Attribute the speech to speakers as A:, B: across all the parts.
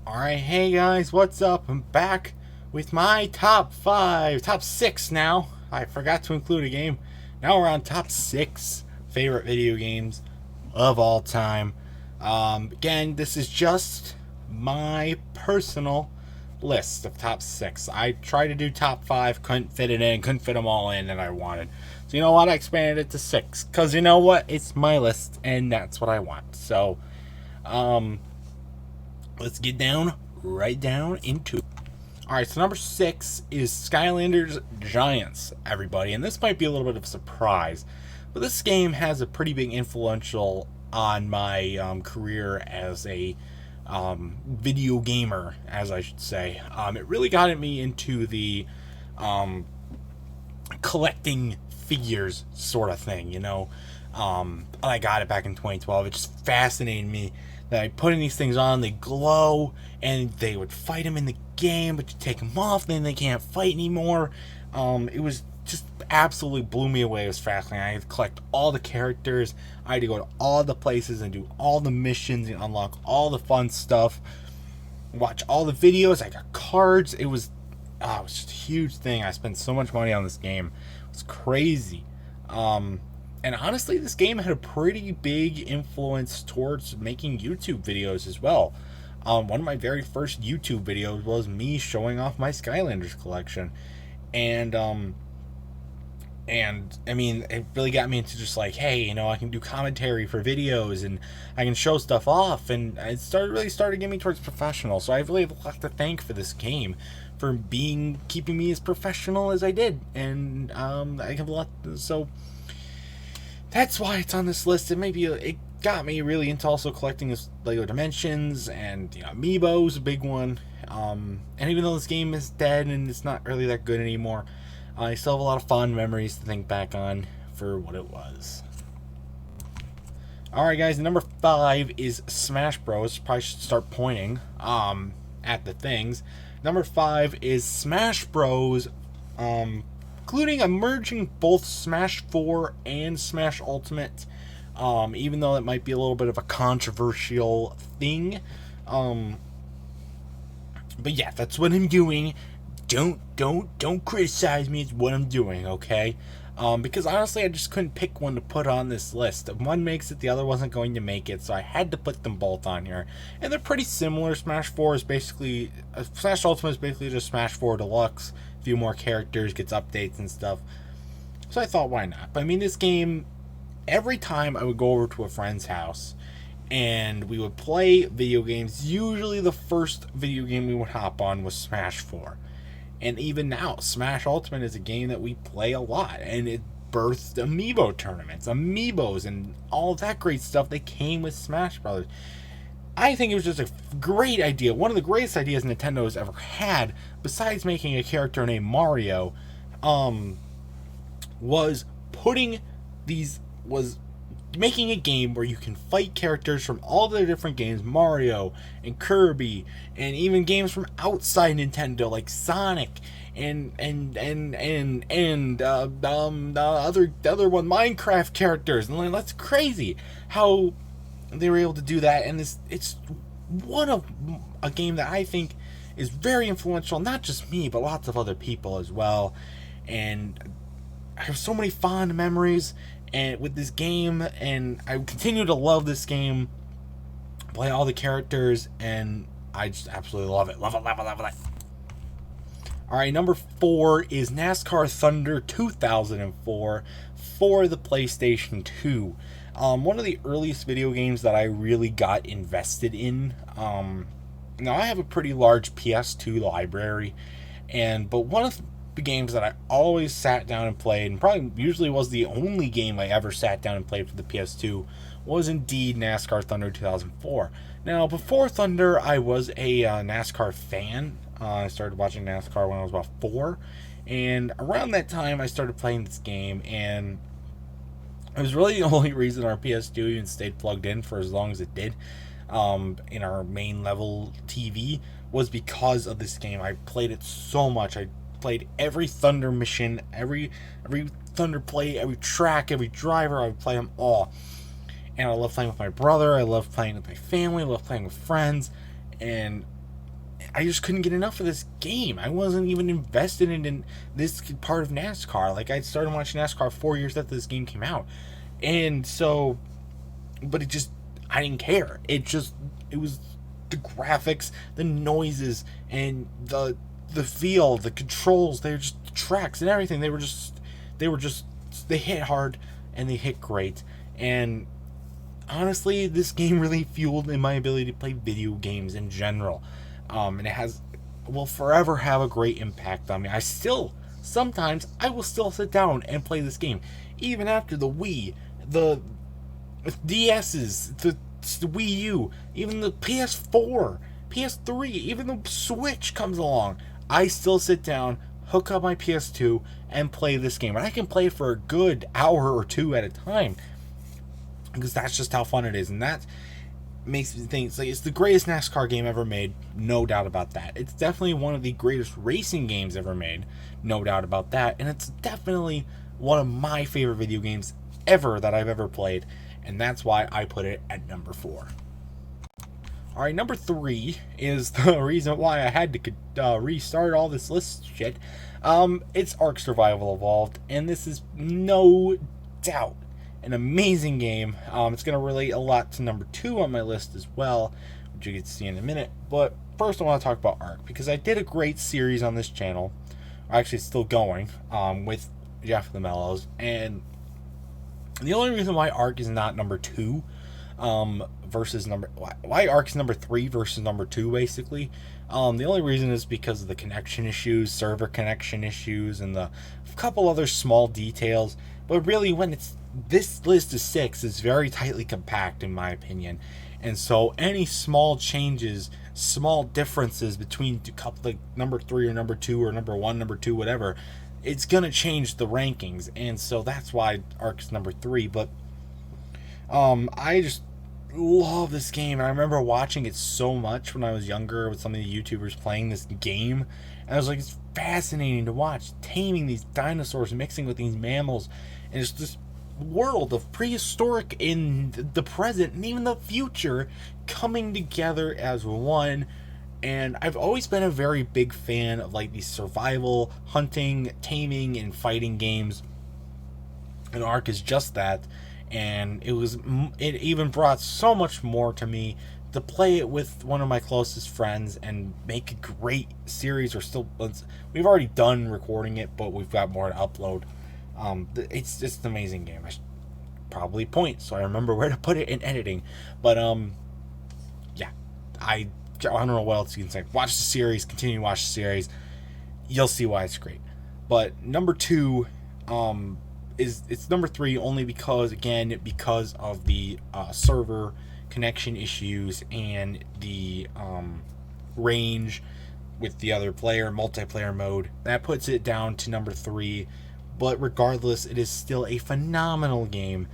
A: Alright, hey guys, what's up? I'm back with my top 6 now. I forgot to include a game. Now we're on top 6 favorite video games of all time. Again, this is just my personal list of top 6. I tried to do top 5, couldn't fit it in, couldn't fit them all in that I wanted. So you know what? I expanded it to 6. Because you know what? It's my list, and that's what I want. So, let's get right down into it. Alright, so number 6 is Skylanders Giants, everybody. And this might be a little bit of a surprise, but this game has a pretty big influential on my career as a video gamer, as I should say. It really got me into the collecting figures sort of thing, you know. I got it back in 2012. It just fascinated me that I put in these things on, they glow, and they would fight them in the game, but you take them off, then they can't fight anymore. It was just absolutely blew me away. It was fascinating. I had to collect all the characters. I had to go to all the places and do all the missions and unlock all the fun stuff. Watch all the videos. I got cards. It was just a huge thing. I spent so much money on this game. It was crazy. And honestly, this game had a pretty big influence towards making YouTube videos as well. One of my very first YouTube videos was me showing off my Skylanders collection. And I mean, it really got me into just like, hey, you know, I can do commentary for videos and I can show stuff off. And it really started getting me towards professional. So I really have a lot to thank for this game for keeping me as professional as I did. And I have a lot, so that's why it's on this list. It got me really into also collecting this Lego Dimensions and, you know, Amiibo's a big one. And even though this game is dead and it's not really that good anymore, I still have a lot of fond memories to think back on for what it was. Alright guys, number 5 is Smash Bros. Probably should start pointing at the things. Number 5 is Smash Bros. Including merging both Smash 4 and Smash Ultimate, even though it might be a little bit of a controversial thing. But yeah, that's what I'm doing. Don't criticize me. It's what I'm doing, okay? Because honestly, I just couldn't pick one to put on this list. If one makes it, the other wasn't going to make it, so I had to put them both on here. And they're pretty similar. Smash Ultimate is basically just Smash 4 Deluxe. A few more characters, gets updates and stuff. So I thought, why not? But I mean, this game, every time I would go over to a friend's house and we would play video games, usually the first video game we would hop on was Smash 4. And even now, Smash Ultimate is a game that we play a lot, and it birthed Amiibo tournaments, Amiibos, and all of that great stuff that came with Smash Brothers. I think it was just a great idea, one of the greatest ideas Nintendo has ever had, besides making a character named Mario, was making a game where you can fight characters from all the different games, Mario and Kirby, and even games from outside Nintendo like Sonic and the other one, Minecraft characters. And that's crazy how they were able to do that. And it's one of a game that I think is very influential, not just me, but lots of other people as well. And I have so many fond memories and with this game, and I continue to love this game, play all the characters, and I just absolutely love it. Love it. Alright, number 4 is NASCAR Thunder 2004 for the PlayStation 2. One of the earliest video games that I really got invested in. Now, I have a pretty large PS2 library, but one of the games that I always sat down and played, and probably usually was the only game I ever sat down and played for the PS2, was indeed NASCAR Thunder 2004. Now, before Thunder, I was a NASCAR fan. I started watching NASCAR when I was about 4, and around that time, I started playing this game, and it was really the only reason our PS2 even stayed plugged in for as long as it did in our main level TV, was because of this game. I played it so much. I played every Thunder mission, every Thunder play, every track, every driver. I would play them all. And I love playing with my brother. I love playing with my family. I love playing with friends. And I just couldn't get enough of this game. I wasn't even invested in this part of NASCAR. Like, I started watching NASCAR 4 years after this game came out. And so, but it just, I didn't care. It was the graphics, the noises, and the feel, the controls, they're just the tracks and everything. They hit hard and they hit great. And honestly, this game really fueled in my ability to play video games in general. And will forever have a great impact on me. Sometimes I will still sit down and play this game. Even after the Wii, the DS's, the Wii U, even the PS4, PS3, even the Switch comes along. I still sit down, hook up my PS2, and play this game. And I can play for a good hour or two at a time. Because that's just how fun it is. And that makes me think it's the greatest NASCAR game ever made, no doubt about that. It's definitely one of the greatest racing games ever made, no doubt about that. And it's definitely one of my favorite video games ever that I've ever played, and that's why I put it at number 4. Alright, number 3 is the reason why I had to restart all this list shit. It's Ark Survival Evolved, and this is no doubt an amazing game. It's going to relate a lot to number 2 on my list as well, which you get to see in a minute. But first I want to talk about Ark, because I did a great series on this channel. Actually, it's still going, with Jeff the Mellows. And the only reason why Ark is not number 2, why Ark is number 3 versus number 2, basically. The only reason is because of the connection issues, server connection issues, and the couple other small details. But really, when this list of 6 is very tightly compact, in my opinion. And so any small changes, small differences between like number 3 or number 2 or number 1, number 2, whatever, it's going to change the rankings. And so that's why Ark's number 3. But I just love this game. And I remember watching it so much when I was younger with some of the YouTubers playing this game. And I was like, it's fascinating to watch. Taming these dinosaurs, mixing with these mammals. And it's this world of prehistoric in the present and even the future coming together as one. And I've always been a very big fan of like these survival, hunting, taming, and fighting games. And Ark is just that. And it even brought so much more to me to play it with one of my closest friends and make a great series. We've already done recording it, but we've got more to upload. It's just an amazing game. I should probably point so I remember where to put it in editing. But yeah, I don't know what else you can say. Watch the series, continue to watch the series. You'll see why it's great. But number 2, it's number 3 only because of the server connection issues and the range with the other player, multiplayer mode. That puts it down to number 3. But regardless, it is still a phenomenal game,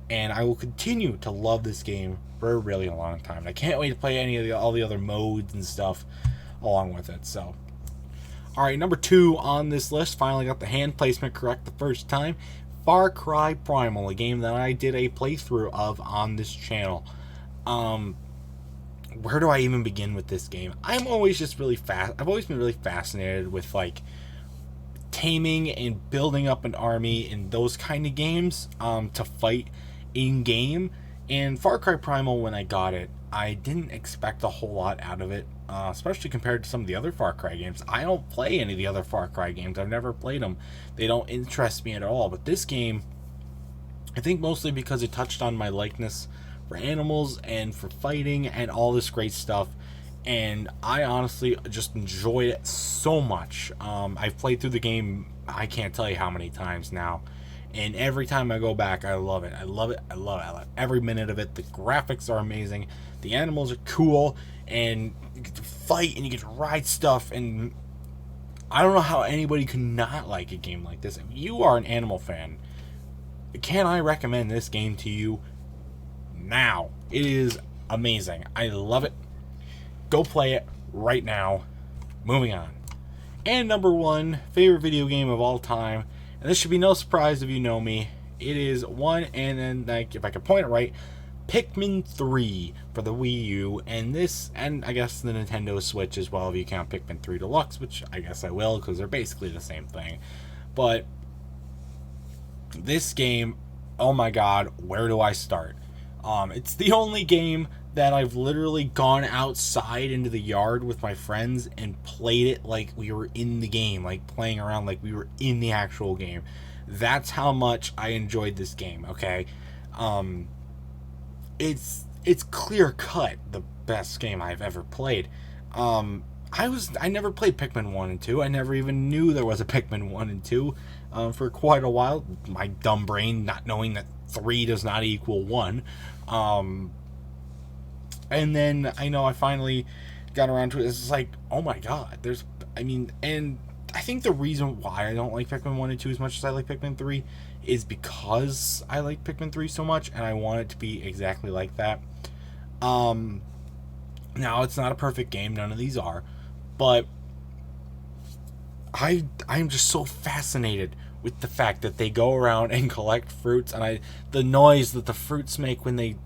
A: and I will continue to love this game for a really long time. I can't wait to play all the other modes and stuff along with it. So, all right, number 2 on this list. Finally got the hand placement correct the first time. Far Cry Primal, a game that I did a playthrough of on this channel. Where do I even begin with this game? I've always been really fascinated with like taming and building up an army in those kind of games to fight in game. And Far Cry Primal, when I got it, I didn't expect a whole lot out of it, especially compared to some of the other Far Cry games. I don't play any of the other Far Cry games. I've never played them. They don't interest me at all. But this game, I think mostly because it touched on my likeness for animals and for fighting and all this great stuff. And I honestly just enjoyed it so much. I've played through the game, I can't tell you how many times now. And every time I go back, I love it. I love it. I love every minute of it. The graphics are amazing. The animals are cool. And you get to fight and you get to ride stuff. And I don't know how anybody could not like a game like this. If you are an animal fan, can I recommend this game to you now? It is amazing. I love it. Go play it right now. Moving on. And number 1, favorite video game of all time. And this should be no surprise if you know me. It is one, and then like if I can point it right, Pikmin 3 for the Wii U, and I guess the Nintendo Switch as well, if you count Pikmin 3 Deluxe, which I guess I will, because they're basically the same thing. But this game, oh my god, where do I start? It's the only game that I've literally gone outside into the yard with my friends and played it like we were in the game, like playing around like we were in the actual game. That's how much I enjoyed this game, okay? It's clear cut the best game I've ever played. I never played Pikmin 1 and 2. I never even knew there was a Pikmin 1 and 2 for quite a while. My dumb brain not knowing that 3 does not equal 1. And then I finally got around to it. It's like, oh my god, and I think the reason why I don't like Pikmin 1 and 2 as much as I like Pikmin 3 is because I like Pikmin 3 so much, and I want it to be exactly like that. Now, it's not a perfect game, none of these are, but I'm just so fascinated with the fact that they go around and collect fruits, and the noise that the fruits make when they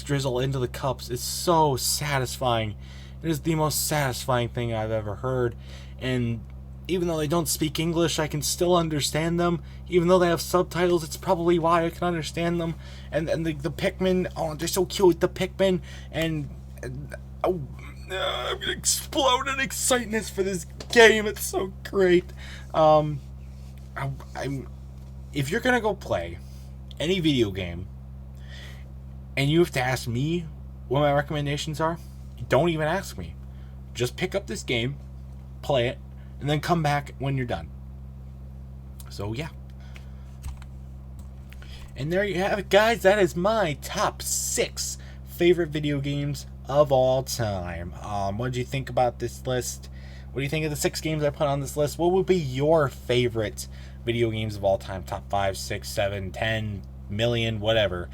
A: drizzle into the cups is so satisfying. It is the most satisfying thing I've ever heard, and even though they don't speak English, I can still understand them. Even though they have subtitles, it's probably why I can understand them. And the Pikmin, oh, they're so cute with the Pikmin, and I'm gonna explode in excitement for this game. It's so great. If you're gonna go play any video game, and you have to ask me what my recommendations are, don't even ask me. Just pick up this game, play it, and then come back when you're done. So yeah. And there you have it, guys. That is my top 6 favorite video games of all time. What did you think about this list? What do you think of the 6 games I put on this list? What would be your favorite video games of all time? Top 5, 6, 7, 10 million, whatever.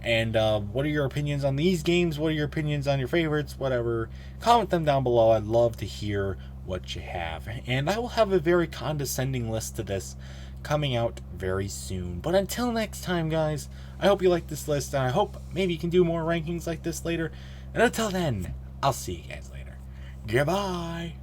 A: And what are your opinions on these games? What are your opinions on your favorites? Whatever. Comment them down below. I'd love to hear what you have. And I will have a very condescending list to this coming out very soon. But until next time, guys, I hope you like this list, and I hope maybe you can do more rankings like this later. And until then, I'll see you guys later. Goodbye.